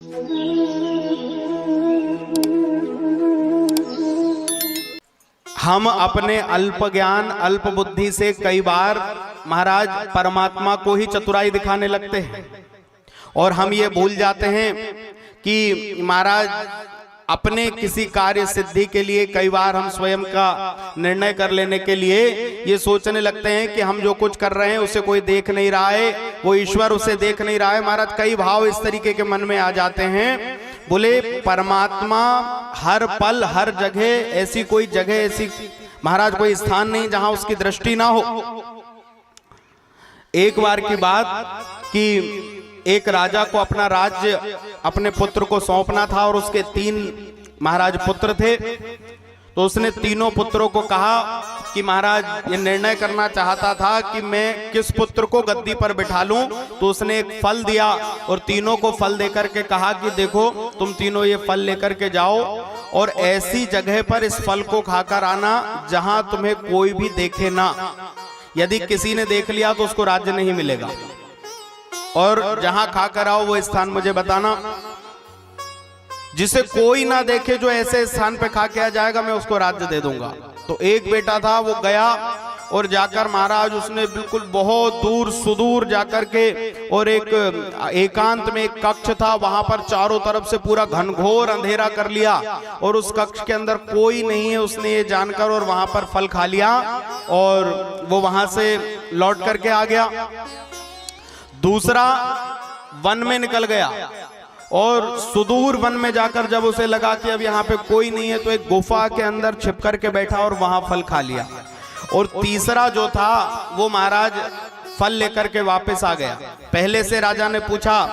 हम अपने अल्प ज्ञान अल्प बुद्धि से कई बार महाराज परमात्मा को ही चतुराई दिखाने लगते हैं और हम ये भूल जाते हैं कि महाराज अपने किसी कार्य सिद्धि के लिए कई बार हम स्वयं का निर्णय कर लेने के लिए ये सोचने लगते हैं कि हम जो कुछ कर रहे हैं उसे कोई देख नहीं रहा है, वो ईश्वर उसे देख नहीं रहा है। महाराज कई भाव इस तरीके के मन में आ जाते हैं। बोले परमात्मा हर पल हर जगह, ऐसी कोई जगह, ऐसी महाराज कोई स्थान नहीं जहां उसकी दृष्टि ना हो। एक बार की बात कि एक राजा को अपना राज्य अपने पुत्र को सौंपना था और उसके 3 महाराज पुत्र थे। तो उसने तीनों पुत्रों को कहा कि महाराज ये निर्णय करना चाहता था कि मैं किस पुत्र को गद्दी पर बिठा लूं। तो उसने एक फल दिया और तीनों को फल देकर के कहा कि देखो तुम तीनों ये फल लेकर के जाओ और ऐसी जगह पर इस फल को खाकर आना जहां तुम्हें कोई भी देखे ना। यदि किसी ने देख लिया तो उसको राज्य नहीं मिलेगा, और जहां खाकर आओ वो स्थान मुझे बताना। जिसे कोई ना देखे, जो ऐसे स्थान पे खा के आ जाएगा मैं उसको राज्य दे दूंगा। तो एक बेटा था, वो गया और जाकर महाराज उसने बिल्कुल बहुत दूर सुदूर जाकर के और एक एकांत में एक कक्ष था, वहां पर चारों तरफ से पूरा घनघोर अंधेरा कर लिया और उस कक्ष के अंदर कोई नहीं है उसने ये जानकर, और वहां पर फल खा लिया और वो वहां से लौट करके आ गया। दूसरा वन में निकल गया और सुदूर वन में जाकर जब उसे लगा कि अब यहाँ पे कोई नहीं है तो एक गुफा के अंदर छिप करके बैठा और वहां फल खा लिया। और तीसरा जो था वो महाराज फल लेकर के वापस आ गया। पहले से राजा ने पूछा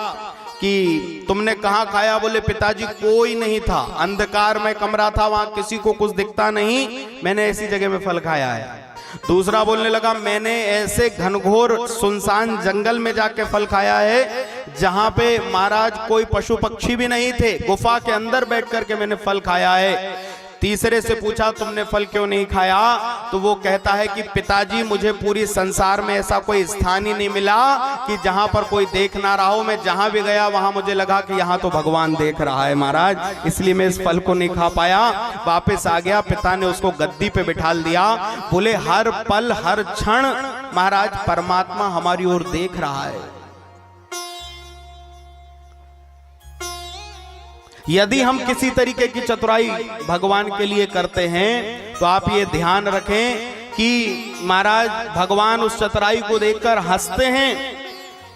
कि तुमने कहाँ खाया? बोले पिताजी कोई नहीं था, अंधकार में कमरा था, वहां किसी को कुछ दिखता नहीं, मैंने ऐसी जगह में फल खाया है। दूसरा बोलने लगा मैंने ऐसे घनघोर सुनसान जंगल में जाके फल खाया है जहां पे महाराज कोई पशु पक्षी भी नहीं थे, गुफा के अंदर बैठ करके मैंने फल खाया है। तीसरे से पूछा तुमने फल क्यों नहीं खाया? तो वो कहता है कि पिताजी मुझे पूरी संसार में ऐसा कोई स्थान ही नहीं मिला कि जहां पर कोई देख ना रहा हो। मैं जहां भी गया वहां मुझे लगा कि यहाँ तो भगवान देख रहा है महाराज, इसलिए मैं इस फल को नहीं खा पाया। वापस आ गया, पिता ने उसको गद्दी पे बिठा दिया। बोले हर पल हर क्षण महाराज परमात्मा हमारी ओर देख रहा है। यदि हम किसी तरीके की चतुराई भगवान के लिए करते हैं तो आप ये ध्यान रखें कि महाराज भगवान उस चतुराई को देखकर हंसते हैं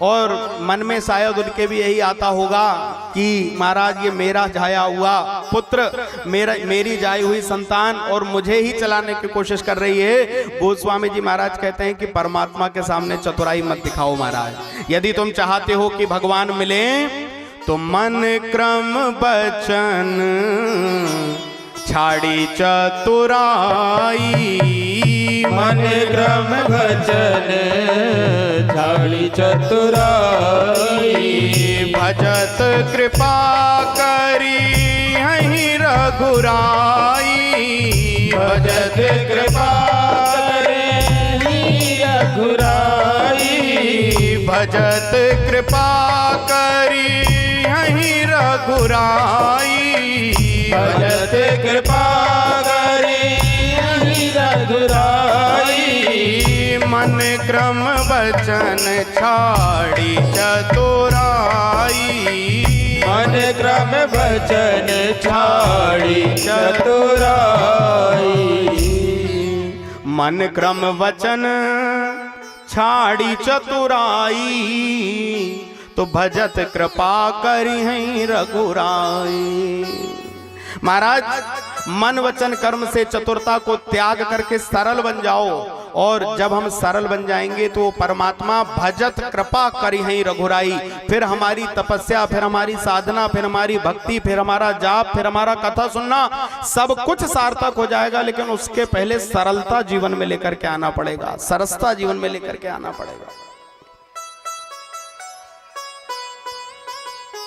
और मन में शायद उनके भी यही आता होगा कि महाराज ये मेरा जाया हुआ पुत्र, मेरी जाई हुई संतान और मुझे ही चलाने की कोशिश कर रही है। गोस्वामी जी महाराज कहते हैं कि परमात्मा के सामने चतुराई मत दिखाओ महाराज। यदि तुम चाहते हो कि भगवान मिले तो मन क्रम बचन छाड़ी चतुराई, मन क्रम बचन छाड़ी चतुराई। भजत कृपा करी हहीं रघुराई, भजत कृपा करी रघुराई। भजत कृपा करी रघुराई, भजत कृपा करी रघुराई। मन क्रम बचन छाड़ी चतुराई, मन क्रम बचन छाड़ी चतुराई। मन क्रम वचन छाड़ी चतुराई, तो भजत कृपा करी हैं रघुराई। महाराज मन वचन कर्म से चतुरता को त्याग करके सरल बन जाओ, और जब हम सरल बन जाएंगे तो परमात्मा भजत कृपा करी हैं रघुराई। फिर हमारी तपस्या, फिर हमारी साधना, फिर हमारी भक्ति, फिर हमारा जाप, फिर हमारा कथा सुनना, सब कुछ सार्थक हो जाएगा। लेकिन उसके पहले सरलता जीवन में लेकर के आना पड़ेगा, सरसता जीवन में लेकर के आना पड़ेगा।